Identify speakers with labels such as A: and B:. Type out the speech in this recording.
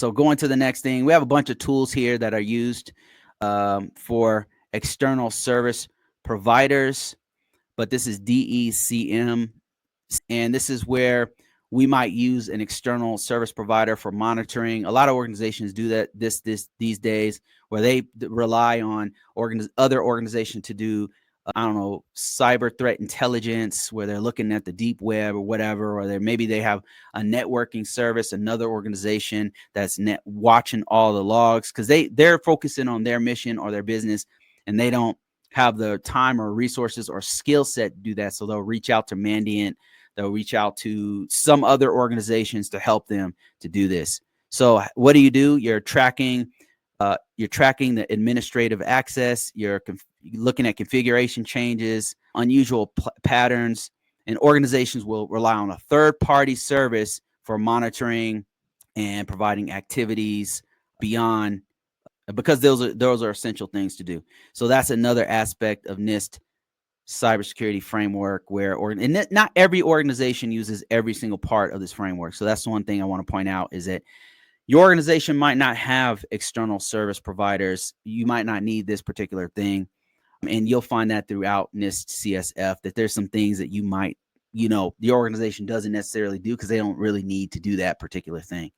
A: So going to the next thing, we have a bunch of tools here that are used for external service providers, but this is DECM, and this is where we might use an external service provider for monitoring. A lot of organizations do that these days, where they rely on other organizations to do, I don't know, cyber threat intelligence, where they're looking at the deep web or whatever, or maybe they have a networking service, another organization that's watching all the logs, because they're focusing on their mission or their business, and they don't have the time or resources or skill set to do that. So they'll reach out to Mandiant. They'll reach out to some other organizations to help them to do this. So what do? You're tracking the administrative access. You're looking at configuration changes, unusual patterns, and organizations will rely on a third-party service for monitoring and providing activities beyond, because those are essential things to do. So that's another aspect of NIST cybersecurity framework, and not every organization uses every single part of this framework. So that's the one thing I want to point out, is that your organization might not have external service providers. You might not need this particular thing. And you'll find that throughout NIST CSF, that there's some things that the organization doesn't necessarily do because they don't really need to do that particular thing.